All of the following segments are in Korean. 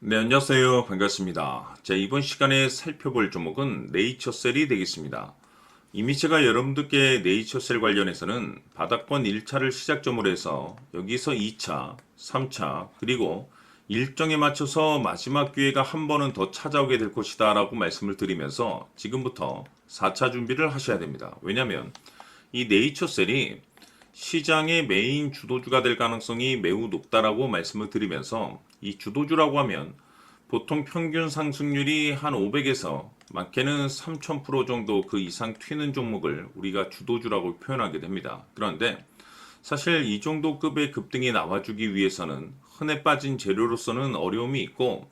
네, 안녕하세요. 반갑습니다. 자, 이번 시간에 살펴볼 종목은 네이처셀이 되겠습니다. 이미 제가 여러분들께 네이처셀 관련해서는 바닥권 1차를 시작점으로 해서 여기서 2차, 3차, 그리고 일정에 맞춰서 마지막 기회가 한 번은 더 찾아오게 될 것이다 라고 말씀을 드리면서 지금부터 4차 준비를 하셔야 됩니다. 왜냐하면 이 네이처셀이 시장의 메인 주도주가 될 가능성이 매우 높다라고 말씀을 드리면서 이 주도주라고 하면 보통 평균 상승률이 한 500에서 많게는 3000% 정도 그 이상 튀는 종목을 우리가 주도주라고 표현하게 됩니다. 그런데 사실 이 정도 급의 급등이 나와주기 위해서는 흔해 빠진 재료로서는 어려움이 있고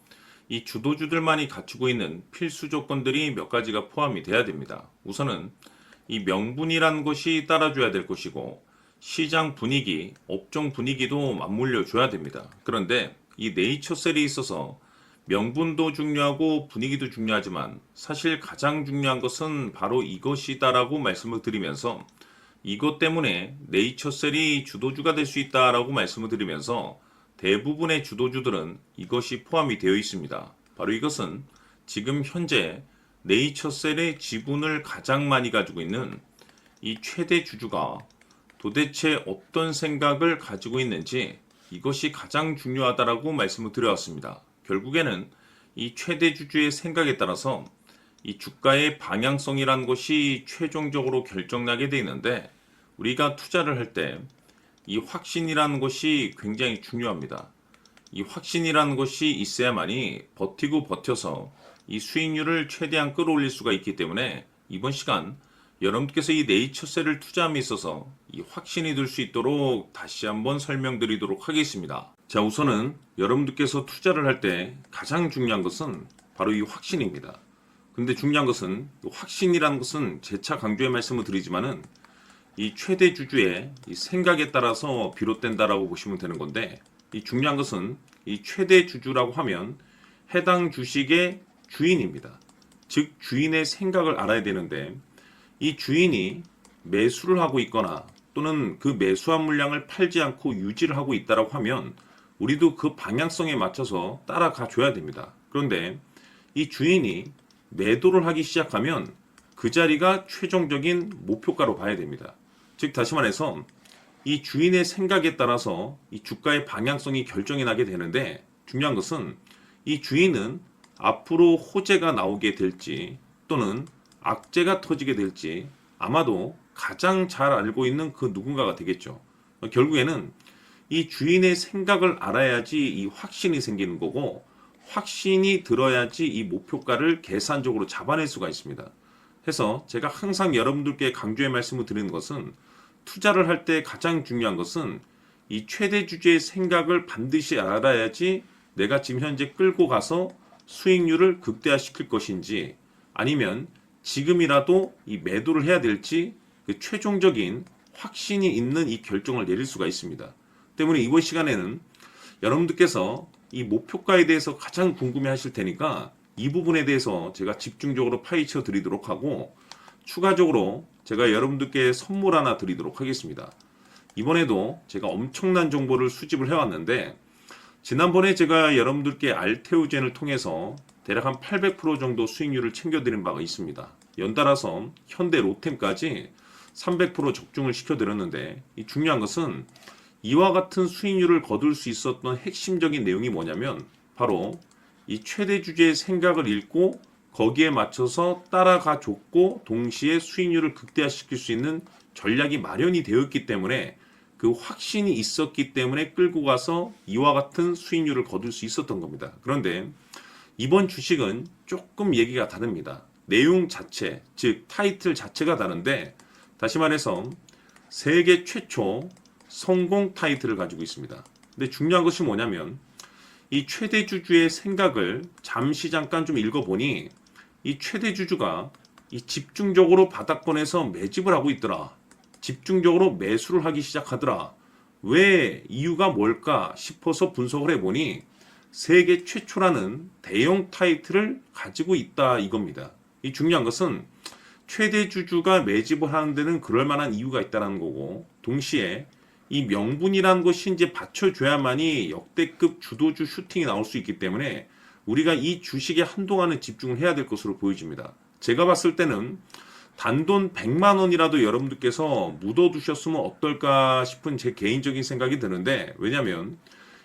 이 주도주들만이 갖추고 있는 필수 조건들이 몇 가지가 포함이 돼야 됩니다. 우선은 이 명분이라는 것이 따라줘야 될 것이고 시장 분위기, 업종 분위기도 맞물려 줘야 됩니다. 그런데 이 네이처셀이 있어서 명분도 중요하고 분위기도 중요하지만 사실 가장 중요한 것은 바로 이것이다라고 말씀을 드리면서 이것 때문에 네이처셀이 주도주가 될 수 있다라고 말씀을 드리면서 대부분의 주도주들은 이것이 포함이 되어 있습니다. 바로 이것은 지금 현재 네이처셀의 지분을 가장 많이 가지고 있는 이 최대 주주가 도대체 어떤 생각을 가지고 있는지 이것이 가장 중요하다라고 말씀을 드려왔습니다. 결국에는 이 최대 주주의 생각에 따라서 이 주가의 방향성이라는 것이 최종적으로 결정나게 되어 있는데 우리가 투자를 할 때 이 확신이라는 것이 굉장히 중요합니다. 이 확신이라는 것이 있어야만이 버티고 버텨서 이 수익률을 최대한 끌어올릴 수가 있기 때문에 이번 시간 여러분께서 이 네이처셀을 투자함에 있어서 이 확신이 들 수 있도록 다시 한번 설명드리도록 하겠습니다. 자, 우선은 여러분들께서 투자를 할 때 가장 중요한 것은 바로 이 확신입니다. 근데 중요한 것은 확신이라는 것은 재차 강조의 말씀을 드리지만은 이 최대 주주의 이 생각에 따라서 비롯된다라고 보시면 되는 건데 이 중요한 것은 이 최대 주주라고 하면 해당 주식의 주인입니다. 즉 주인의 생각을 알아야 되는데 이 주인이 매수를 하고 있거나 또는 그 매수한 물량을 팔지 않고 유지를 하고 있다라고 하면 우리도 그 방향성에 맞춰서 따라가 줘야 됩니다. 그런데 이 주인이 매도를 하기 시작하면 그 자리가 최종적인 목표가로 봐야 됩니다. 즉 다시 말해서 이 주인의 생각에 따라서 이 주가의 방향성이 결정이 나게 되는데 중요한 것은 이 주인은 앞으로 호재가 나오게 될지 또는 악재가 터지게 될지 아마도 가장 잘 알고 있는 그 누군가가 되겠죠. 결국에는 이 주인의 생각을 알아야지 이 확신이 생기는 거고 확신이 들어야지 이 목표가를 계산적으로 잡아낼 수가 있습니다. 해서 제가 항상 여러분들께 강조의 말씀을 드리는 것은 투자를 할 때 가장 중요한 것은 이 최대 주주의 생각을 반드시 알아야지 내가 지금 현재 끌고 가서 수익률을 극대화시킬 것인지 아니면 지금이라도 이 매도를 해야 될지 그 최종적인 확신이 있는 이 결정을 내릴 수가 있습니다. 때문에 이번 시간에는 여러분들께서 이 목표가에 대해서 가장 궁금해 하실 테니까 이 부분에 대해서 제가 집중적으로 파헤쳐 드리도록 하고 추가적으로 제가 여러분들께 선물 하나 드리도록 하겠습니다. 이번에도 제가 엄청난 정보를 수집을 해왔는데 지난번에 제가 여러분들께 알테오젠을 통해서 대략 한 800% 정도 수익률을 챙겨드린 바가 있습니다. 연달아서 현대 로템까지 300% 적중을 시켜드렸는데 이 중요한 것은 이와 같은 수익률을 거둘 수 있었던 핵심적인 내용이 뭐냐면 바로 이 최대 주주의 생각을 읽고 거기에 맞춰서 따라가 줬고 동시에 수익률을 극대화시킬 수 있는 전략이 마련이 되었기 때문에 그 확신이 있었기 때문에 끌고 가서 이와 같은 수익률을 거둘 수 있었던 겁니다. 그런데 이번 주식은 조금 얘기가 다릅니다. 내용 자체, 즉 타이틀 자체가 다른데 다시 말해서 세계 최초 성공 타이틀을 가지고 있습니다. 근데 중요한 것이 뭐냐면 이 최대 주주의 생각을 잠시 잠깐 좀 읽어보니 이 최대 주주가 이 집중적으로 바닥권에서 매집을 하고 있더라. 집중적으로 매수를 하기 시작하더라. 왜 이유가 뭘까 싶어서 분석을 해보니 세계 최초라는 대형 타이틀을 가지고 있다 이겁니다. 이 중요한 것은 최대 주주가 매집을 하는 데는 그럴 만한 이유가 있다는 거고 동시에 이 명분이라는 것이 이제 받쳐줘야만이 역대급 주도주 슈팅이 나올 수 있기 때문에 우리가 이 주식에 한동안은 집중을 해야 될 것으로 보여집니다. 제가 봤을 때는 단돈 100만 원이라도 여러분들께서 묻어두셨으면 어떨까 싶은 제 개인적인 생각이 드는데, 왜냐하면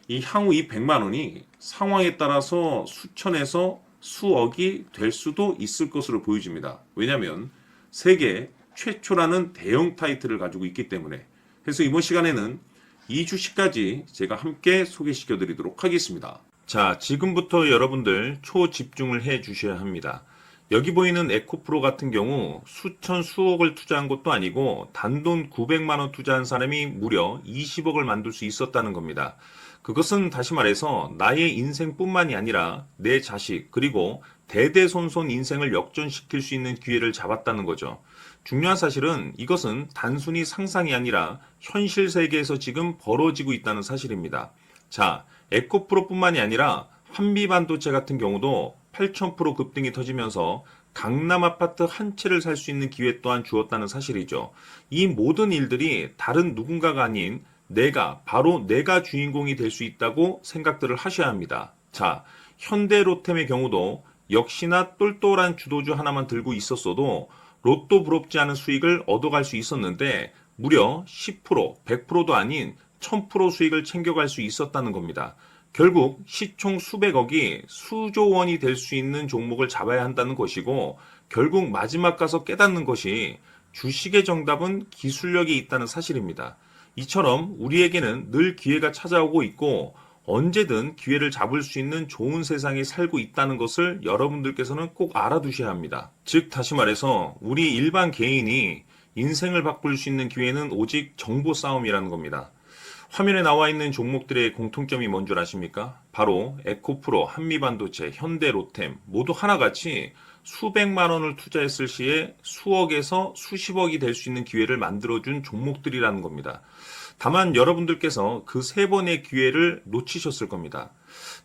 이 향후 이 100만 원이 상황에 따라서 수천에서 수억이 될 수도 있을 것으로 보여집니다. 왜냐하면 세계 최초라는 대형 타이틀을 가지고 있기 때문에. 그래서 이번 시간에는 이 주식까지 제가 함께 소개시켜 드리도록 하겠습니다. 자, 지금부터 여러분들 초집중을 해 주셔야 합니다. 여기 보이는 에코프로 같은 경우 수천 수억을 투자한 것도 아니고 단돈 900만 원 투자한 사람이 무려 20억을 만들 수 있었다는 겁니다. 그것은 다시 말해서 나의 인생뿐만이 아니라 내 자식 그리고 대대손손 인생을 역전시킬 수 있는 기회를 잡았다는 거죠. 중요한 사실은 이것은 단순히 상상이 아니라 현실 세계에서 지금 벌어지고 있다는 사실입니다. 자, 에코프로뿐만이 아니라 한미반도체 같은 경우도 8,000% 급등이 터지면서 강남 아파트 한 채를 살 수 있는 기회 또한 주었다는 사실이죠. 이 모든 일들이 다른 누군가가 아닌 바로 내가 주인공이 될 수 있다고 생각들을 하셔야 합니다. 자, 현대로템의 경우도 역시나 똘똘한 주도주 하나만 들고 있었어도 로또 부럽지 않은 수익을 얻어갈 수 있었는데 무려 10%, 100%도 아닌 1000% 수익을 챙겨갈 수 있었다는 겁니다. 결국 시총 수백억이 수조 원이 될 수 있는 종목을 잡아야 한다는 것이고, 결국 마지막 가서 깨닫는 것이 주식의 정답은 기술력이 있다는 사실입니다. 이처럼 우리에게는 늘 기회가 찾아오고 있고 언제든 기회를 잡을 수 있는 좋은 세상에 살고 있다는 것을 여러분들께서는 꼭 알아두셔야 합니다. 즉 다시 말해서 우리 일반 개인이 인생을 바꿀 수 있는 기회는 오직 정보 싸움이라는 겁니다. 화면에 나와 있는 종목들의 공통점이 뭔 줄 아십니까? 바로 에코프로, 한미반도체, 현대로템 모두 하나같이 수백만 원을 투자했을 시에 수억에서 수십억이 될 수 있는 기회를 만들어준 종목들이라는 겁니다. 다만 여러분들께서 그 세 번의 기회를 놓치셨을 겁니다.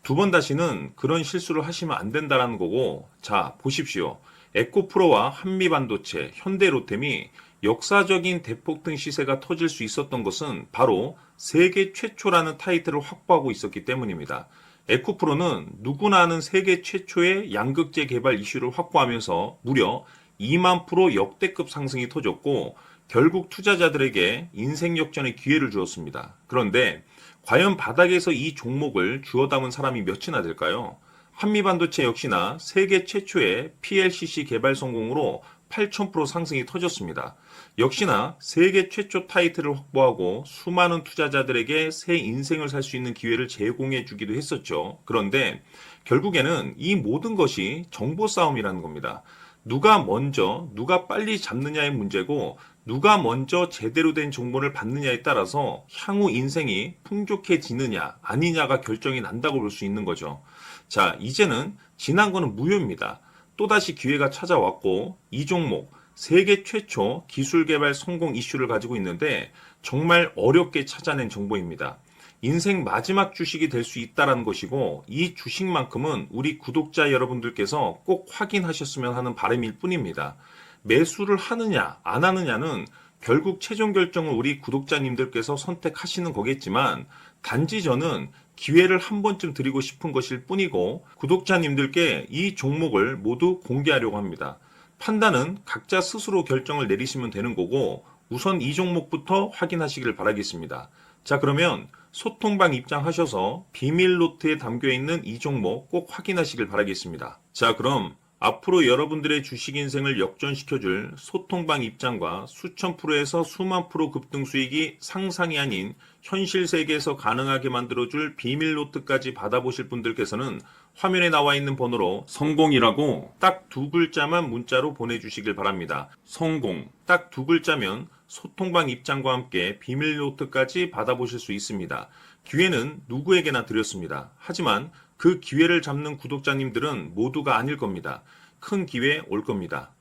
두 번 다시는 그런 실수를 하시면 안 된다는 거고, 자 보십시오. 에코프로와 한미반도체, 현대로템이 역사적인 대폭등 시세가 터질 수 있었던 것은 바로 세계 최초라는 타이틀을 확보하고 있었기 때문입니다. 에코프로는 누구나 아는 세계 최초의 양극재 개발 이슈를 확보하면서 무려 2만 프로 역대급 상승이 터졌고 결국 투자자들에게 인생 역전의 기회를 주었습니다. 그런데 과연 바닥에서 이 종목을 주워 담은 사람이 몇이나 될까요? 한미반도체 역시나 세계 최초의 PLCC 개발 성공으로 8,000% 상승이 터졌습니다. 역시나 세계 최초 타이틀을 확보하고 수많은 투자자들에게 새 인생을 살 수 있는 기회를 제공해 주기도 했었죠. 그런데 결국에는 이 모든 것이 정보 싸움이라는 겁니다. 누가 먼저, 누가 빨리 잡느냐의 문제고 누가 먼저 제대로 된 정보를 받느냐에 따라서 향후 인생이 풍족해지느냐 아니냐가 결정이 난다고 볼 수 있는 거죠. 자, 이제는 지난 거는 무효입니다. 또다시 기회가 찾아왔고 이 종목 세계 최초 기술 개발 성공 이슈를 가지고 있는데 정말 어렵게 찾아낸 정보입니다. 인생 마지막 주식이 될 수 있다는 것이고 이 주식만큼은 우리 구독자 여러분들께서 꼭 확인하셨으면 하는 바람일 뿐입니다. 매수를 하느냐 안 하느냐는 결국 최종 결정을 우리 구독자님들께서 선택하시는 거겠지만 단지 저는 기회를 한 번쯤 드리고 싶은 것일 뿐이고 구독자님들께 이 종목을 모두 공개하려고 합니다. 판단은 각자 스스로 결정을 내리시면 되는 거고 우선 이 종목부터 확인하시길 바라겠습니다. 자, 그러면 소통방 입장하셔서 비밀 노트에 담겨있는 이 종목 꼭 확인하시길 바라겠습니다. 자, 그럼 앞으로 여러분들의 주식 인생을 역전시켜줄 소통방 입장과 수천 프로에서 수만 프로 급등 수익이 상상이 아닌 현실 세계에서 가능하게 만들어줄 비밀 노트까지 받아보실 분들께서는 화면에 나와 있는 번호로 성공이라고 딱 두 글자만 문자로 보내주시길 바랍니다. 성공 딱 두 글자면 소통방 입장과 함께 비밀 노트까지 받아보실 수 있습니다. 기회는 누구에게나 드렸습니다. 하지만 그 기회를 잡는 구독자님들은 모두가 아닐 겁니다. 큰 기회 올 겁니다.